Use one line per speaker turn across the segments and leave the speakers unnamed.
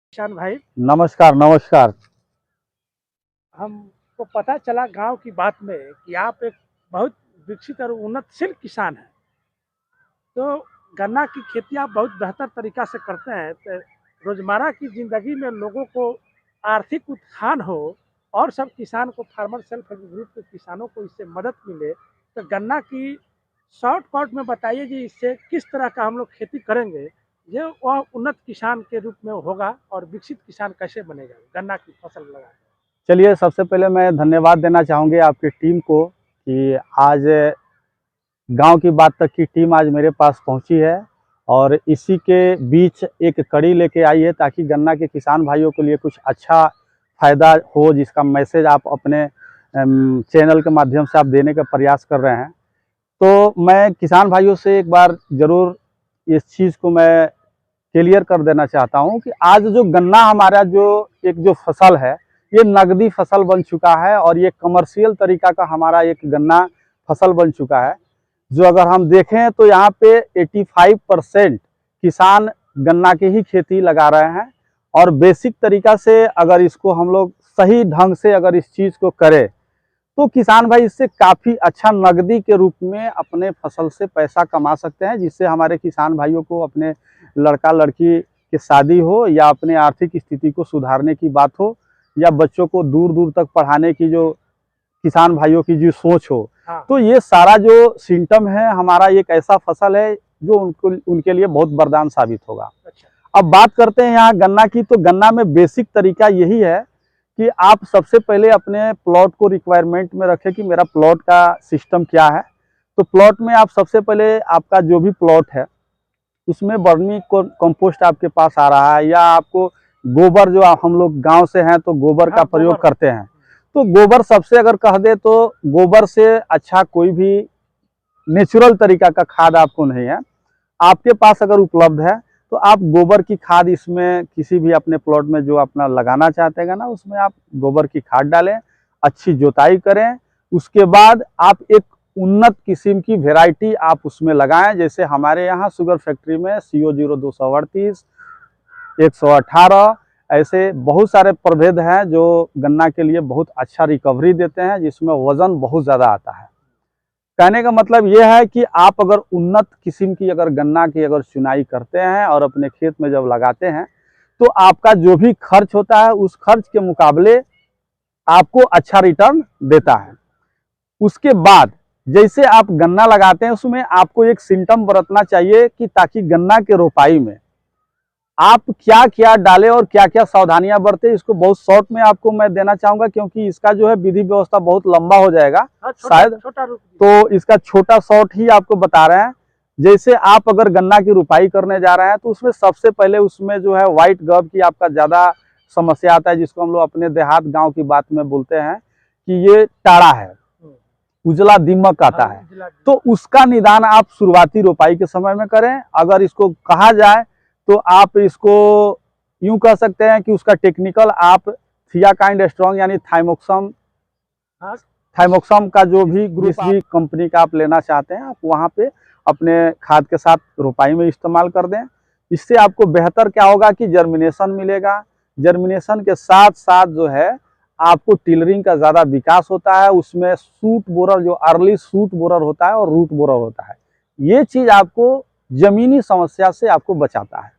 किसान भाई,
नमस्कार नमस्कार।
हमको पता चला गांव की बात में कि आप एक बहुत विकसित और उन्नतशील किसान हैं। तो गन्ना की खेती आप बहुत बेहतर तरीका से करते हैं। तो रोजमर्रा की जिंदगी में लोगों को आर्थिक उत्थान हो और सब किसान को फार्मर सेल्फ हेल्प ग्रुप के किसानों को इससे मदद मिले, तो गन्ना की शॉर्टकट में बताइए जी, इससे किस तरह का हम लोग खेती करेंगे जो वह उन्नत किसान के रूप में होगा और विकसित किसान कैसे बनेगा गन्ना की फसल लगा।
चलिए, सबसे पहले मैं धन्यवाद देना चाहूँगी आपकी टीम को कि आज गांव की बात तक की टीम आज मेरे पास पहुंची है और इसी के बीच एक कड़ी लेके आई है ताकि गन्ना के किसान भाइयों के लिए कुछ अच्छा फ़ायदा हो, जिसका मैसेज आप अपने चैनल के माध्यम से आप देने का प्रयास कर रहे हैं। तो मैं किसान भाइयों से एक बार ज़रूर इस चीज़ को मैं क्लियर कर देना चाहता हूं कि आज जो गन्ना हमारा जो फसल है, ये नगदी फसल बन चुका है और ये कमर्शियल तरीका का हमारा एक गन्ना फसल बन चुका है। जो अगर हम देखें तो यहाँ पे 85% किसान गन्ना की ही खेती लगा रहे हैं और बेसिक तरीका से अगर इसको हम लोग सही ढंग से अगर इस चीज़ को करें तो किसान भाई इससे काफ़ी अच्छा नगदी के रूप में अपने फसल से पैसा कमा सकते हैं, जिससे हमारे किसान भाइयों को अपने लड़का लड़की की शादी हो या अपने आर्थिक स्थिति को सुधारने की बात हो या बच्चों को दूर दूर तक पढ़ाने की जो किसान भाइयों की जो सोच हो।
हाँ।
तो ये सारा जो सिम्टम है हमारा एक ऐसा फसल है जो उनके लिए बहुत वरदान साबित होगा।
अच्छा।
अब बात करते हैं यहाँ गन्ना की। तो गन्ना में बेसिक तरीका यही है कि आप सबसे पहले अपने प्लॉट को रिक्वायरमेंट में रखें कि मेरा प्लॉट का सिस्टम क्या है। तो प्लॉट में आप सबसे पहले आपका जो भी प्लॉट है उसमें वर्मी कंपोस्ट आपके पास आ रहा है या आपको गोबर, जो हम लोग गांव से हैं तो गोबर का प्रयोग करते हैं, तो गोबर सबसे अगर कह दे तो गोबर से अच्छा कोई भी नेचुरल तरीका का खाद आपको नहीं है। आपके पास अगर उपलब्ध है तो आप गोबर की खाद इसमें किसी भी अपने प्लॉट में जो अपना लगाना चाहते हैं ना, उसमें आप गोबर की खाद डालें, अच्छी जुताई करें। उसके बाद आप एक उन्नत किस्म की वेराइटी आप उसमें लगाएं। जैसे हमारे यहाँ शुगर फैक्ट्री में CO 0238, 118 ऐसे बहुत सारे प्रभेद हैं जो गन्ना के लिए बहुत अच्छा रिकवरी देते हैं, जिसमें वजन बहुत ज़्यादा आता है। कहने का मतलब यह है कि आप अगर उन्नत किस्म की अगर गन्ना की अगर चुनाई करते हैं और अपने खेत में जब लगाते हैं तो आपका जो भी खर्च होता है उस खर्च के मुकाबले आपको अच्छा रिटर्न देता है। उसके बाद जैसे आप गन्ना लगाते हैं उसमें आपको एक सिम्टम बरतना चाहिए कि ताकि गन्ना के रोपाई में आप क्या क्या डालें और क्या क्या सावधानियां बरतें। इसको बहुत शॉर्ट में आपको मैं देना चाहूंगा क्योंकि इसका जो है विधि व्यवस्था बहुत लंबा हो जाएगा। शायद तो इसका छोटा शॉर्ट ही आपको बता रहे हैं। जैसे आप अगर गन्ना की रुपाई करने जा रहे हैं तो उसमें सबसे पहले उसमें जो है व्हाइट गब की आपका ज़्यादा समस्या आता है, जिसको हम लोग अपने देहात गाँव की बात में बोलते हैं कि ये टाड़ा है, उजला दीमक आता है। तो उसका निदान आप शुरुआती रोपाई के समय में करें। अगर इसको कहा जाए तो आप इसको यूं कह सकते हैं कि उसका टेक्निकल आप थियाकाइंड स्ट्रॉन्ग यानी थाइमोक्सम का जो भी ग्रुप भी कंपनी का आप लेना चाहते हैं, आप वहाँ पे अपने खाद के साथ रोपाई में इस्तेमाल कर दें। इससे आपको बेहतर क्या होगा कि जर्मिनेशन मिलेगा। जर्मिनेशन के साथ साथ जो है आपको टिलरिंग का ज़्यादा विकास होता है। उसमें सूट बोरर, जो अर्ली सूट बोरर होता है और रूट बोरर होता है, ये चीज़ आपको ज़मीनी समस्या से आपको बचाता है।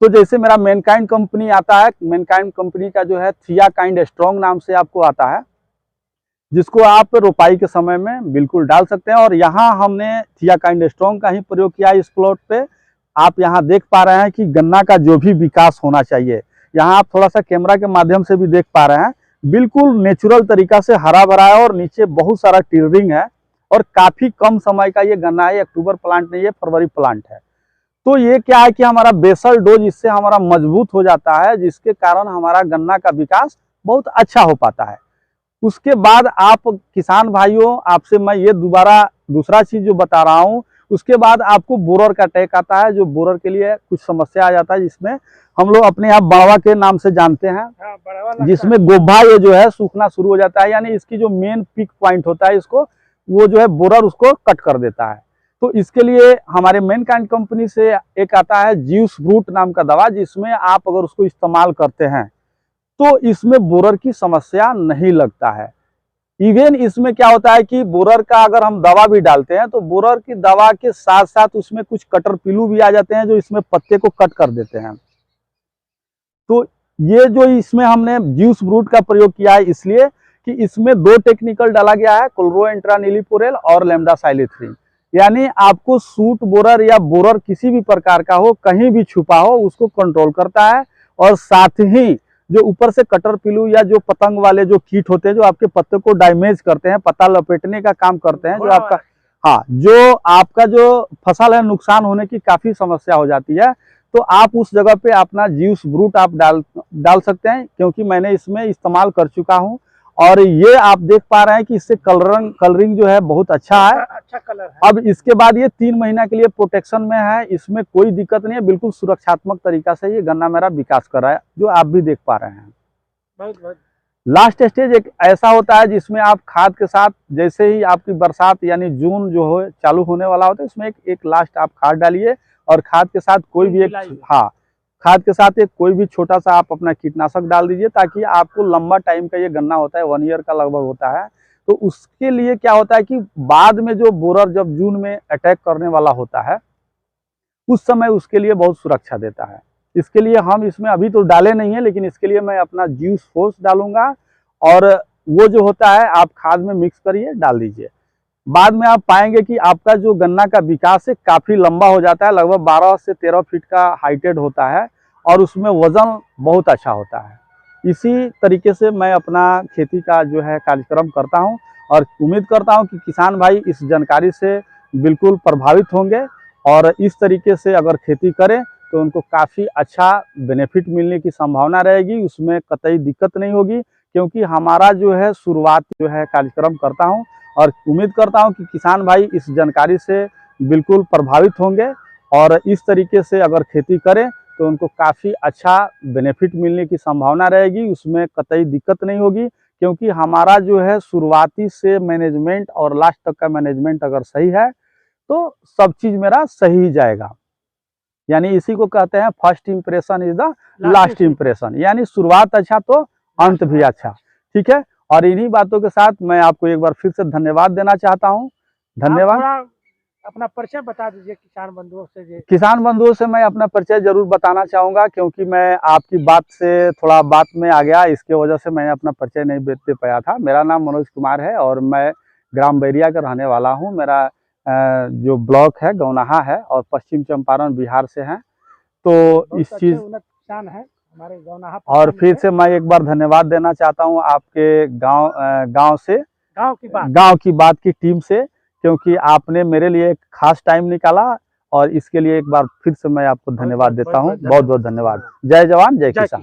तो जैसे मेरा मैनकाइंड कंपनी आता है, मैनकाइंड कंपनी का जो है थियाकाइंड स्ट्रॉन्ग नाम से आपको आता है, जिसको आप रोपाई के समय में बिल्कुल डाल सकते हैं। और यहाँ हमने थियाकाइंड स्ट्रॉन्ग का ही प्रयोग किया है इस प्लॉट पे। आप यहाँ देख पा रहे हैं कि गन्ना का जो भी विकास होना चाहिए, यहाँ आप थोड़ा सा कैमरा के माध्यम से भी देख पा रहे हैं, बिल्कुल नेचुरल तरीका से हरा भरा है और नीचे बहुत सारा टिलरिंग है और काफ़ी कम समय का ये गन्ना है। अक्टूबर प्लांट नहीं है, फरवरी प्लांट है। तो ये क्या है कि हमारा बेसल डोज इससे हमारा मजबूत हो जाता है, जिसके कारण हमारा गन्ना का विकास बहुत अच्छा हो पाता है। उसके बाद आप किसान भाइयों, आपसे मैं ये दूसरा चीज़ जो बता रहा हूँ, उसके बाद आपको बोरर का अटैक आता है, जो बोरर के लिए कुछ समस्या आ जाता है, जिसमें हम लोग अपने आप बड़वा के नाम से जानते हैं, जिसमें गोभा ये जो है सूखना शुरू हो जाता है। यानी इसकी जो मेन पिक पॉइंट होता है, इसको वो जो है बोरर उसको कट कर देता है। तो इसके लिए हमारे मैनकाइंड कंपनी से एक आता है ज्यूस फ्रूट नाम का दवा, जिसमें आप अगर उसको इस्तेमाल करते हैं तो इसमें बोरर की समस्या नहीं लगता है। इवन इसमें क्या होता है कि बोरर का अगर हम दवा भी डालते हैं तो बोरर की दवा के साथ साथ उसमें कुछ कटर पिल्लू भी आ जाते हैं जो इसमें पत्ते को कट कर देते हैं। तो ये जो इसमें हमने ज्यूस फ्रूट का प्रयोग किया है इसलिए कि इसमें 2 टेक्निकल डाला गया है, क्लोरोएंट्रानिलिप्रोल और लैम्डासाइलिथ्रिन। यानी आपको सूट बोरर या बोरर किसी भी प्रकार का हो, कहीं भी छुपा हो, उसको कंट्रोल करता है। और साथ ही जो ऊपर से कटर पिल्लू या जो पतंग वाले जो कीट होते हैं जो आपके पत्ते को डैमेज करते हैं, पत्ता लपेटने का काम करते हैं, जो आपका जो आपका जो फसल है नुकसान होने की काफी समस्या हो जाती है, तो आप उस जगह पे अपना ज्यूस फ्रूट आप डाल सकते हैं, क्योंकि मैंने इसमें इस्तेमाल कर चुका हूं। और ये आप देख पा रहे हैं कि इससे कलरिंग जो है बहुत अच्छा है,
अच्छा कलर है।
अब इसके बाद ये 3 महीना के लिए प्रोटेक्शन में है, इसमें कोई दिक्कत नहीं है, बिल्कुल सुरक्षात्मक तरीका से ये गन्ना मेरा विकास कर रहा है, जो आप भी देख पा रहे हैं।
बहुत
लास्ट स्टेज एक ऐसा होता है जिसमें आप खाद के साथ, जैसे ही आपकी बरसात यानी जून जो हो चालू होने वाला होता है, इसमें एक लास्ट आप खाद डालिए और खाद के साथ कोई भी खाद के साथ एक कोई भी छोटा सा आप अपना कीटनाशक डाल दीजिए, ताकि आपको लंबा टाइम का ये गन्ना होता है, 1 ईयर का लगभग होता है। तो उसके लिए क्या होता है कि बाद में जो बोरर जब जून में अटैक करने वाला होता है उस समय उसके लिए बहुत सुरक्षा देता है। इसके लिए हम इसमें अभी तो डाले नहीं है, लेकिन इसके लिए मैं अपना ज्यूस फोर्स डालूंगा और वो जो होता है आप खाद में मिक्स करिए, डाल दीजिए। बाद में आप पाएंगे कि आपका जो गन्ना का विकास है काफ़ी लंबा हो जाता है, लगभग 12 से 13 फीट का हाइटेड होता है और उसमें वजन बहुत अच्छा होता है। इसी तरीके से मैं अपना खेती का जो है कार्यक्रम करता हूं और उम्मीद करता हूं कि किसान भाई इस जानकारी से बिल्कुल प्रभावित होंगे और इस तरीके से अगर खेती करें तो उनको काफ़ी अच्छा बेनिफिट मिलने की संभावना रहेगी, उसमें कतई दिक्कत नहीं होगी। क्योंकि हमारा जो है शुरुआत जो है कार्यक्रम करता हूं और उम्मीद करता हूं कि किसान भाई इस जानकारी से बिल्कुल प्रभावित होंगे और इस तरीके से अगर खेती करें तो उनको काफ़ी अच्छा बेनिफिट मिलने की संभावना रहेगी, उसमें कतई दिक्कत नहीं होगी। क्योंकि हमारा जो है शुरुआती से मैनेजमेंट और लास्ट तक का मैनेजमेंट अगर सही है तो सब चीज़ मेरा सही ही जाएगा। यानी इसी को कहते हैं first impression is the last impression, यानी शुरुआत अच्छा तो अंत भी अच्छा। ठीक है, और इन्हीं बातों के साथ मैं आपको एक बार फिर से धन्यवाद देना चाहता हूँ। धन्यवाद।
अपना परिचय बता दीजिए किसान बंधुओं से।
किसान बंधुओं से मैं अपना परिचय जरूर बताना चाहूँगा, क्योंकि मैं आपकी बात से थोड़ा बात में आ गया, इसके वजह से मैंने अपना परिचय नहीं दे पाया था। मेरा नाम मनोज कुमार है और मैं ग्राम बैरिया का रहने वाला हूँ। मेरा जो ब्लॉक है गौनाहा है और पश्चिम चंपारण बिहार से है। तो इस चीज़
किसान है हमारे गौनाहा।
और फिर से मैं एक बार धन्यवाद देना चाहता हूँ आपके गांव की बात की टीम से, क्योंकि आपने मेरे लिए एक खास टाइम निकाला और इसके लिए एक बार फिर से मैं आपको धन्यवाद देता हूँ। बहुत बहुत धन्यवाद। जय जवान जय किसान।